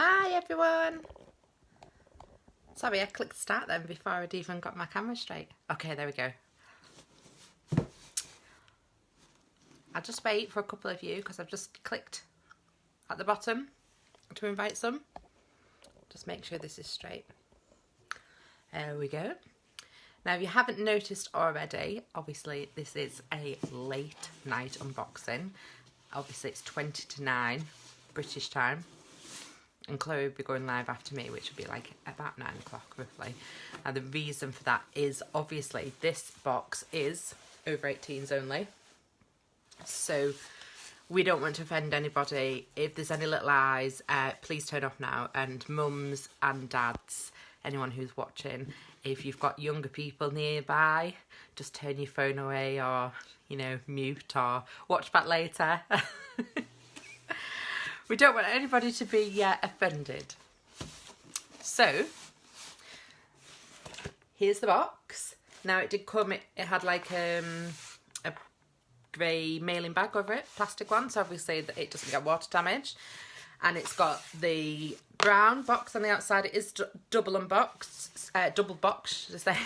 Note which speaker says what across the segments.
Speaker 1: Hi everyone! Sorry, I clicked start then before I'd even got my camera straight. Okay, there we go. I'll just wait for a couple of you because I've just clicked at the bottom to invite some. Just make sure this is straight. There we go. Now, if you haven't noticed already, obviously this is a late night unboxing. Obviously it's 20 to 9 British time. And Chloe will be going live after me, which will be like about 9 o'clock roughly. And the reason for that is obviously this box is over 18s only. So we don't want to offend anybody. If there's any little eyes, please turn off now. And mums and dads, anyone who's watching, if you've got younger people nearby, just turn your phone away or, you know, mute or watch back later. We don't want anybody to be offended. So, here's the box. Now it did come, it had like a grey mailing bag over it, plastic one, so obviously that it doesn't get water damage. And it's got the brown box on the outside. It is double boxed, should I say.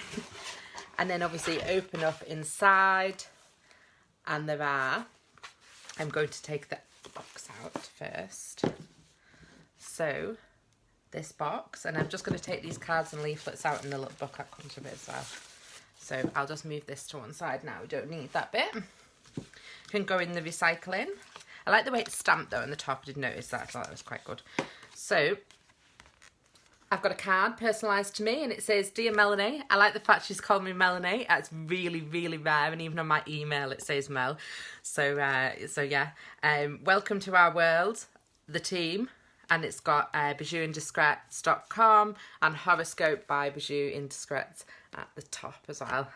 Speaker 1: And then obviously open up inside, and there are, I'm going to take the box out first. So this box, and I'm just going to take these cards and leaflets out in the little book that comes with it as well. So I'll just move this to one side now. We don't need that bit. Can go in the recycling. I like the way it's stamped though on the top. I did notice that. I thought that was quite good. So I've got a card personalised to me and it says, "Dear Melanie." I like the fact she's called me Melanie. That's really, really rare, and even on my email it says Mel. So yeah. Welcome to our world, the team. And it's got BijouxIndiscrets.com and Horoscope by Bijoux Indiscrets at the top as well.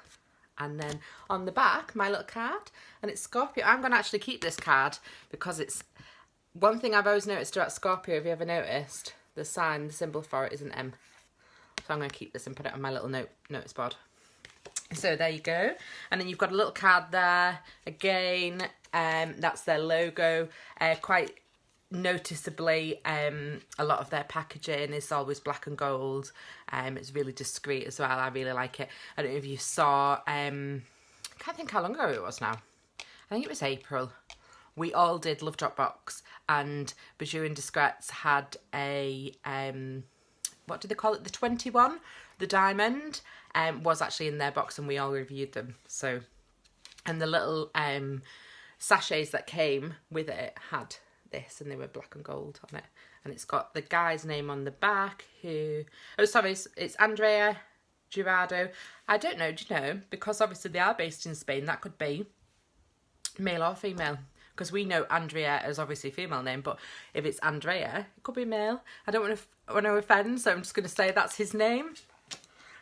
Speaker 1: And then on the back, my little card, and it's Scorpio. I'm going to actually keep this card because it's one thing I've always noticed about Scorpio. Have you ever noticed? The sign, the symbol for it is an M. So I'm going to keep this and put it on my little notice board. So there you go. And then you've got a little card there. Again, that's their logo. Quite noticeably, a lot of their packaging is always black and gold. It's really discreet as well. I really like it. I don't know if you saw, can't think how long ago it was now. I think it was April. We all did Love Drop Box, and Bijoux Indiscrets had a, what do they call it? The 21, the diamond, was actually in their box, and we all reviewed them. So, and the little sachets that came with it had this, and they were black and gold on it. And it's got the guy's name on the back who, oh sorry, it's Andrea Girardo. I don't know, do you know? Because obviously they are based in Spain, that could be male or female. Because we know Andrea is obviously a female name, but if it's Andrea, it could be male. I don't want to offend, so I'm just going to say that's his name.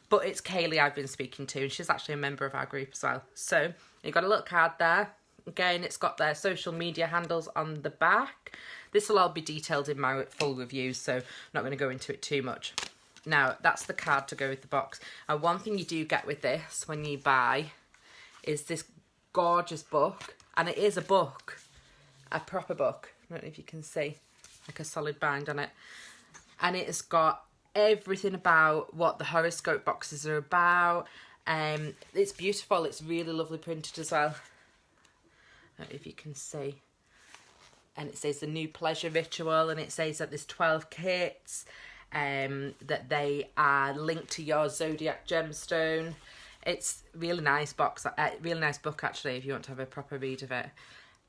Speaker 1: But it's Kaylee I've been speaking to, and she's actually a member of our group as well. So you've got a little card there. Again, it's got their social media handles on the back. This will all be detailed in my full review, so I'm not going to go into it too much. Now, that's the card to go with the box. And one thing you do get with this when you buy is this gorgeous book. And it is a book, a proper book. I don't know if you can see, like a solid bind on it. And it's got everything about what the horoscope boxes are about. It's beautiful. It's really lovely printed as well. I don't know if you can see. And it says the new pleasure ritual, and it says that there's 12 kits, that they are linked to your zodiac gemstone. It's really nice box, really nice book actually, if you want to have a proper read of it.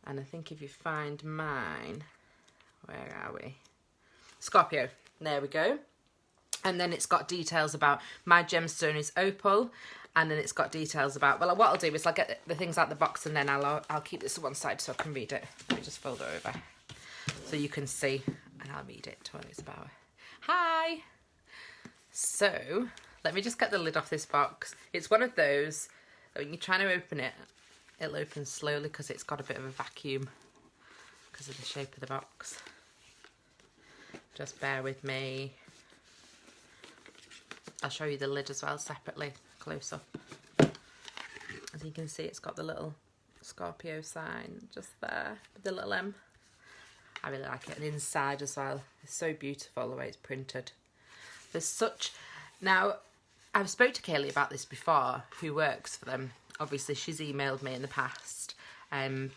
Speaker 1: And I think if you find mine, where are we? Scorpio, there we go. And then it's got details about my gemstone is opal, and then it's got details about, well, what I'll do is I'll get the things out the box, and then I'll keep this to one side so I can read it. Let me just fold it over so you can see, and I'll read it what it's about. Hi. So let me just get the lid off this box. It's one of those that when you're trying to open it, it'll open slowly because it's got a bit of a vacuum because of the shape of the box. Just bear with me. I'll show you the lid as well separately, close up. As you can see, it's got the little Scorpio sign just there with the little M. I really like it. And inside as well, it's so beautiful the way it's printed. There's such... Now, I've spoke to Kaylee about this before, who works for them. Obviously, she's emailed me in the past.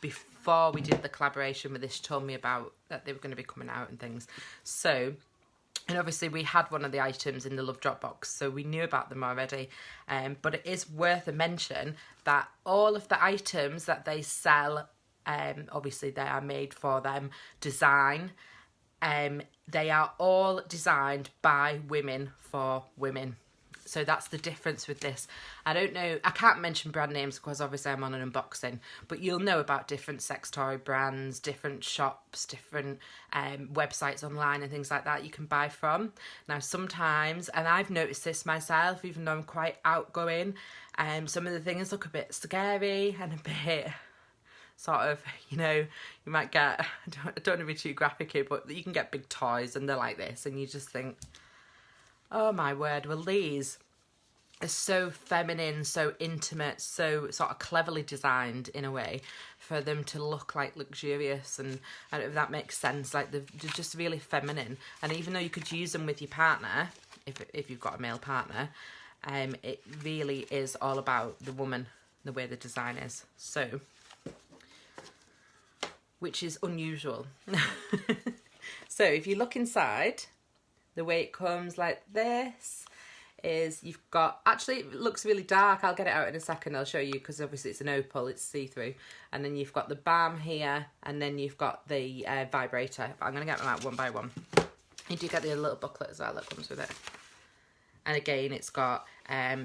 Speaker 1: Before we did the collaboration with this, she told me about that they were going to be coming out and things. So, and obviously we had one of the items in the Love Drop box, so we knew about them already. But it is worth a mention that all of the items that they sell, obviously they are made for them, design. They are all designed by women for women. So that's the difference with this. I don't know, I can't mention brand names because obviously I'm on an unboxing, but you'll know about different sex toy brands, different shops, different websites online and things like that you can buy from. Now sometimes, and I've noticed this myself, even though I'm quite outgoing, some of the things look a bit scary and a bit sort of, you know, you might get, I don't want to be too graphic here, but you can get big toys and they're like this and you just think, oh my word, well these are so feminine, so intimate, so sort of cleverly designed in a way for them to look like luxurious, and I don't know if that makes sense, like they're just really feminine. And even though you could use them with your partner, if you've got a male partner, it really is all about the woman, the way the design is. So, which is unusual. So if you look inside, the way it comes like this is you've got, actually it looks really dark, I'll get it out in a second, I'll show you, because obviously it's an opal, it's see-through, and then you've got the balm here, and then you've got the vibrator. I'm going to get them out one by one. You do get the little booklet as well that comes with it. And again, it's got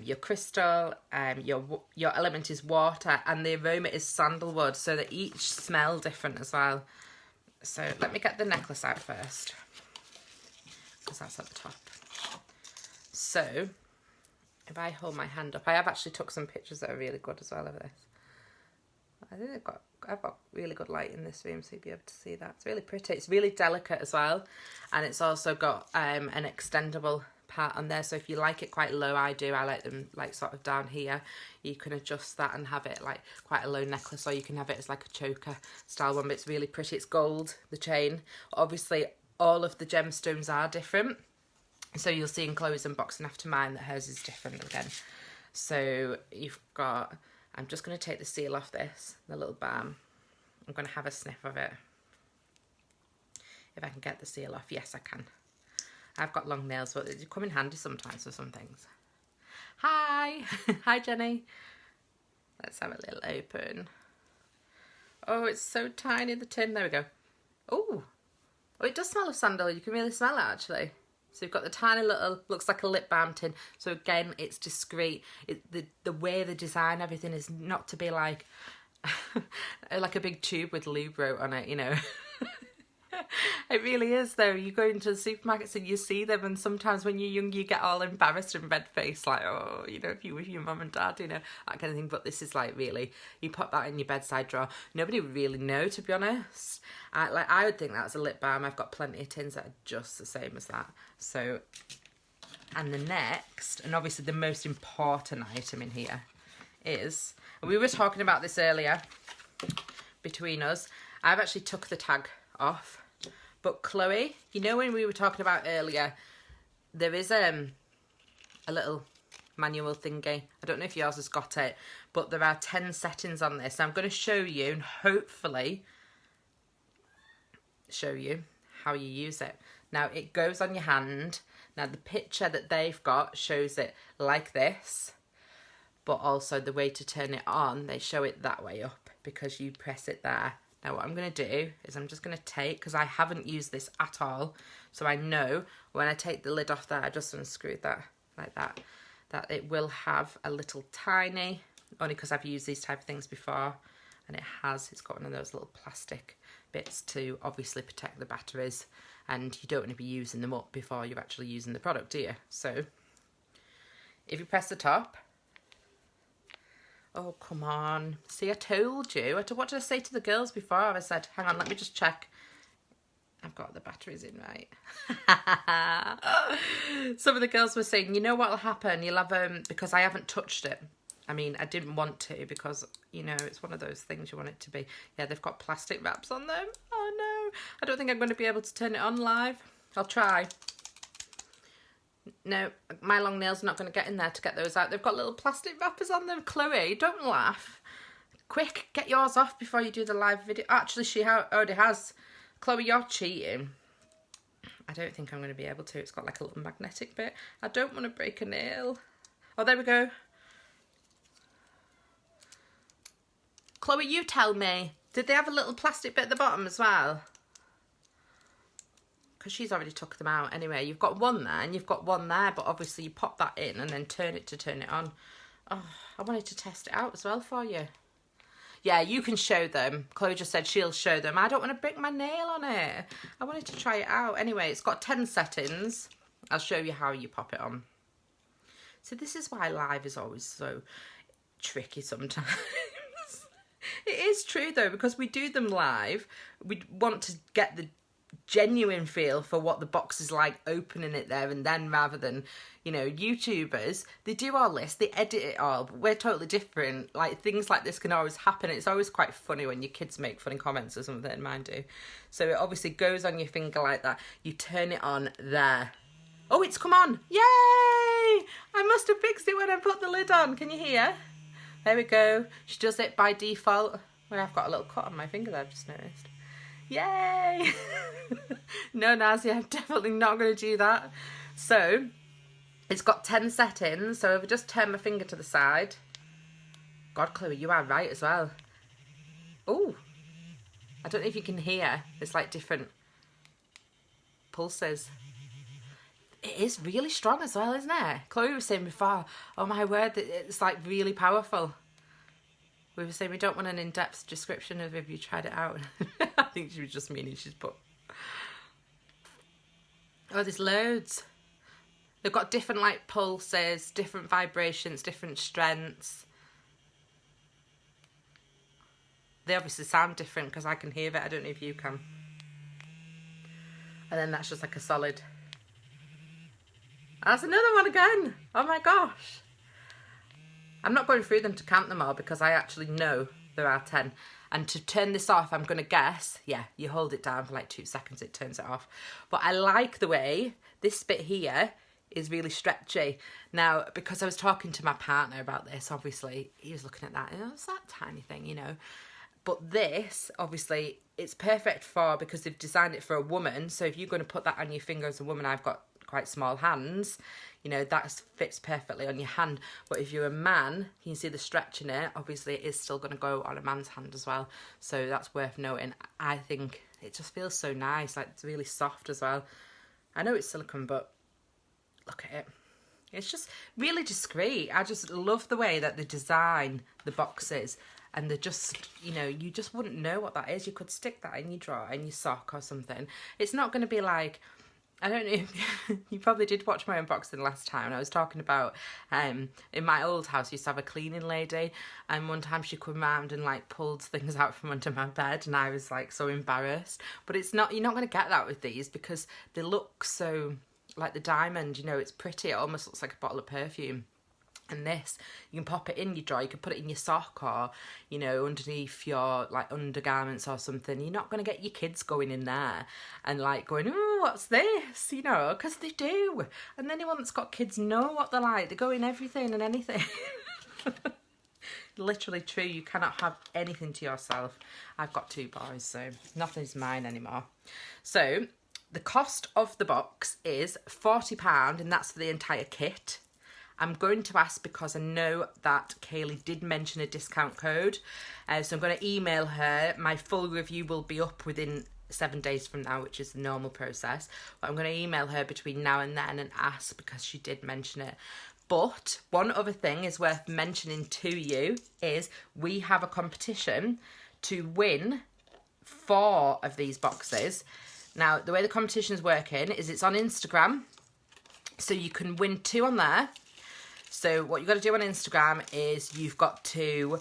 Speaker 1: your crystal, your element is water, and the aroma is sandalwood, so they each smell different as well. So let me get the necklace out first, because that's at the top. So if I hold my hand up, I have actually took some pictures that are really good as well of this. I think I've got really good light in this room, so you'll be able to see that. It's really pretty. It's really delicate as well, and it's also got an extendable part on there, so if you like it quite low, I like them like sort of down here, you can adjust that and have it like quite a low necklace, or you can have it as like a choker style one. But it's really pretty. It's gold, the chain. Obviously all of the gemstones are different, so you'll see in Chloe's unboxing after mine that hers is different again. So you've got, I'm just going to take the seal off this, the little balm. I'm going to have a sniff of it, if I can get the seal off. Yes, I can. I've got long nails, but they come in handy sometimes for some things. Hi! Hi, Jenny. Let's have a little open. Oh, it's so tiny, the tin. There we go. Oh, it does smell of sandal. You can really smell it, actually. So you've got the tiny little, looks like a lip balm tin. So again, it's discreet. The way they design everything is not to be like, like a big tube with lube wrote on it, you know. It really is though. You go into the supermarkets and you see them, and sometimes when you're young you get all embarrassed and red-faced, like, oh, you know, if you're with your mum and dad, you know, that kind of thing. But this is like, really, you pop that in your bedside drawer. Nobody would really know, to be honest. I would think that's a lip balm. I've got plenty of tins that are just the same as that. So, and the next, and obviously the most important item in here is, and we were talking about this earlier between us, I've actually took the tag off. But Chloe, you know when we were talking about earlier, there is a little manual thingy. I don't know if yours has got it, but there are 10 settings on this. I'm going to show you and hopefully show you how you use it. Now it goes on your hand. Now the picture that they've got shows it like this, but also the way to turn it on, they show it that way up because you press it there. Now what I'm going to do is I'm just going to take, because I haven't used this at all, so I know when I take the lid off there, I just unscrewed that like that, that it will have a little tiny, only because I've used these type of things before, and it's got one of those little plastic bits to obviously protect the batteries, and you don't want to be using them up before you're actually using the product, do you? So if you press the top, oh, come on. See, I told you. What did I say to the girls before? I said, hang on, let me just check. I've got the batteries in right. Some of the girls were saying, you know what will happen? You'll have, because I haven't touched it. I mean, I didn't want to because, you know, it's one of those things you want it to be. Yeah, they've got plastic wraps on them. Oh, I don't think I'm going to be able to turn it on live. I'll try. No, my long nails are not going to get in there to get those out. They've got little plastic wrappers on them. Chloe, don't laugh. Quick, get yours off before you do the live video. Actually, she already has. Chloe, you're cheating. I don't think I'm going to be able to. It's got like a little magnetic bit. I don't want to break a nail. Oh, there we go. Chloe, you tell me. Did they have a little plastic bit at the bottom as well? Because she's already took them out. Anyway, you've got one there and you've got one there. But obviously you pop that in and then turn it to turn it on. Oh, I wanted to test it out as well for you. Yeah, you can show them. Chloe just said she'll show them. I don't want to break my nail on it. I wanted to try it out. Anyway, it's got 10 settings. I'll show you how you pop it on. So this is why live is always so tricky sometimes. It is true though, because we do them live. We want to get the genuine feel for what the box is like opening it there and then, rather than, you know, YouTubers, they do our list, they edit it all, but we're totally different. Like, things like this can always happen. It's always quite funny when your kids make funny comments or something, mine do. So it obviously goes on your finger like that. You turn it on there. Oh, it's come on. Yay! I must have fixed it when I put the lid on. Can you hear? There we go. She does it by default. Well, I've got a little cut on my finger that I've just noticed. Yay! No, Nazi, I'm definitely not going to do that. So, it's got 10 settings. So if I just turn my finger to the side. God, Chloe, you are right as well. Oh, I don't know if you can hear. It's like different pulses. It is really strong as well, isn't it? Chloe was saying before, oh my word, it's like really powerful. We were saying we don't want an in-depth description of if you tried it out. I think she was just meaning she's put... Oh, there's loads. They've got different like pulses, different vibrations, different strengths. They obviously sound different because I can hear it. I don't know if you can. And then that's just like a solid... That's another one again. Oh my gosh. I'm not going through them to count them all because I actually know there are 10. And to turn this off, I'm going to guess, yeah, you hold it down for like 2 seconds, it turns it off. But I like the way this bit here is really stretchy. Now, because I was talking to my partner about this, obviously, he was looking at that, and it's that tiny thing, you know. But this, obviously, it's perfect for, because they've designed it for a woman. So if you're going to put that on your finger as a woman, I've got quite small hands, you know, that fits perfectly on your hand. But if you're a man, you can see the stretch in it. Obviously, it is still going to go on a man's hand as well. So that's worth noting. I think it just feels so nice. Like, it's really soft as well. I know it's silicone, but look at it. It's just really discreet. I just love the way that they design the boxes. And they're just, you know, you just wouldn't know what that is. You could stick that in your drawer, in your sock or something. It's not going to be like... I don't know if you probably did watch my unboxing last time. And I was talking about in my old house, I used to have a cleaning lady, and one time she came round and like pulled things out from under my bed, and I was like so embarrassed. But it's not, you're not going to get that with these because they look so like the diamond, you know, it's pretty. It almost looks like a bottle of perfume. And this, you can pop it in your drawer, you can put it in your sock or, you know, underneath your, like, undergarments or something. You're not going to get your kids going in there and, like, going, oh, what's this? You know, because they do. And anyone that's got kids know what they're like. They go in everything and anything. Literally true, you cannot have anything to yourself. I've got 2 boys, so nothing's mine anymore. So, the cost of the box is £40, and that's for the entire kit. I'm going to ask because I know that Kaylee did mention a discount code. So I'm going to email her. My full review will be up within 7 days from now, which is the normal process. But I'm going to email her between now and then and ask because she did mention it. But one other thing is worth mentioning to you is we have a competition to win 4 of these boxes. Now, the way the competition is working is it's on Instagram. So you can win 2 on there. So what you've got to do on Instagram is you've got to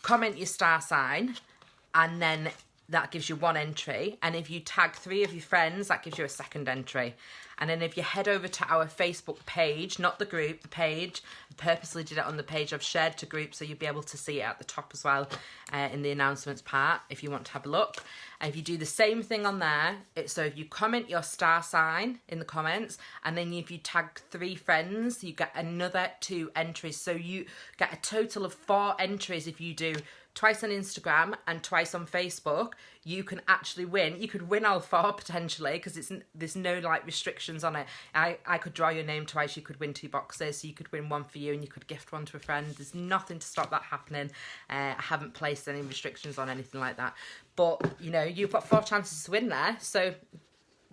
Speaker 1: comment your star sign and then that gives you 1 entry. And if you tag 3 of your friends, that gives you a 2nd entry. And then if you head over to our Facebook page, not the group, the page, I purposely did it on the page I've shared to groups, so you'll be able to see it at the top as well in the announcements part if you want to have a look. And if you do the same thing on there, so if you comment your star sign in the comments, and then if you tag 3 friends, you get another 2 entries. So you get a total of 4 entries if you do twice on Instagram and twice on Facebook. You can actually win. You could win all 4 potentially, because there's no like restrictions on it. I could draw your name twice. You could win 2 boxes. So you could win 1 for you and you could gift 1 to a friend. There's nothing to stop that happening. I haven't placed any restrictions on anything like that. But, you know, you've got 4 chances to win there. So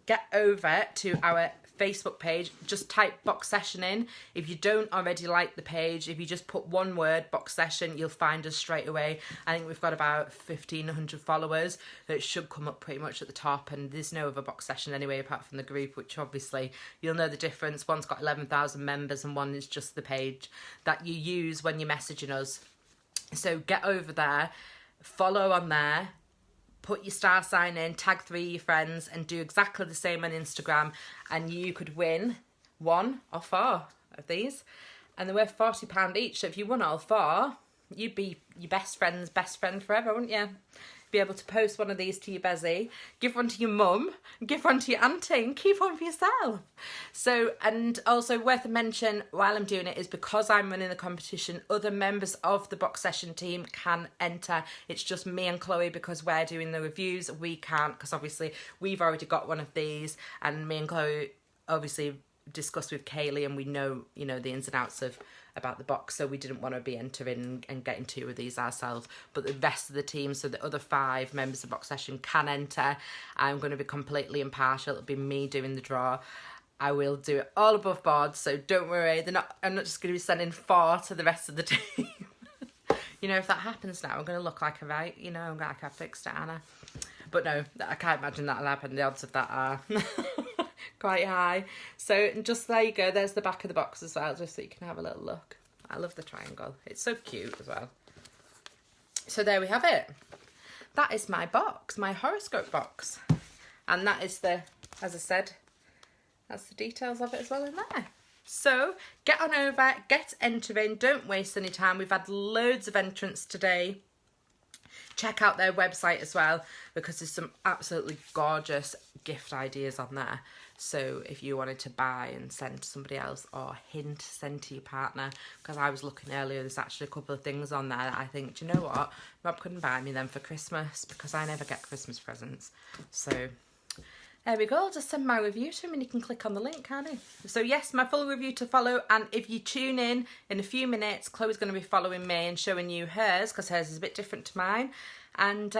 Speaker 1: get over to our Facebook page, just type BoXession in. If you don't already like the page, if you just put one word, BoXession, you'll find us straight away. I think we've got about 1,500 followers, so it should come up pretty much at the top, and there's no other BoXession anyway apart from the group, which obviously you'll know the difference. One's got 11,000 members and one is just the page that you use when you're messaging us. So get over there, follow on there, put your star sign in, tag 3 of your friends, and do exactly the same on Instagram, and you could win 1 or 4 of these, and they're worth £40 each. So if you won all 4, you'd be your best friend's best friend forever, wouldn't you? Be able to post one of these to your bezzy, give one to your mum, give one to your auntie, and keep one for yourself. So, and also worth a mention while I'm doing it is because I'm running the competition, other members of the BoXession team can enter. It's just me and Chloe because we're doing the reviews. We can't, because obviously we've already got one of these, and me and Chloe obviously discussed with Kaylee, and we know, you know, the ins and outs of about the box, so we didn't want to be entering and getting 2 of these ourselves. But the rest of the team, so the other 5 members of BoXession can enter. I'm going to be completely impartial. It'll be me doing the draw. I will do it all above board, so don't worry. I'm not just going to be sending 4 to the rest of the team. You know, if that happens now, I'm going to look like like I fixed it, Anna. But no, I can't imagine that'll happen. The odds of that are quite high. So just there you go. There's the back of the box as well, just so you can have a little look. I love the triangle. It's so cute as well. So there we have it. That is my box, my horoscope box. And that is the, as I said, that's the details of it as well in there. So get on over, get entering, don't waste any time. We've had loads of entrants today. Check out their website as well, because there's some absolutely gorgeous gift ideas on there. So if you wanted to buy and send to somebody else, or send to your partner, because I was looking earlier, there's actually a couple of things on there that I think, do you know what, Rob couldn't buy me them for Christmas, because I never get Christmas presents. So there we go. I'll just send my review to him and you can click on the link, can't you? So yes, my full review to follow, and if you tune in a few minutes, Chloe's going to be following me and showing you hers, because hers is a bit different to mine. And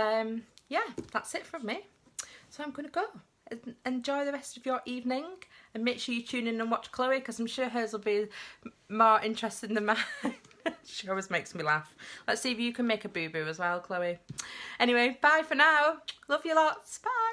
Speaker 1: yeah, that's it from me. So I'm going to go. Enjoy the rest of your evening, and make sure you tune in and watch Chloe, because I'm sure hers will be more interesting than mine. She always makes me laugh. Let's see if you can make a boo-boo as well, Chloe. Anyway, bye for now. Love you lots. Bye.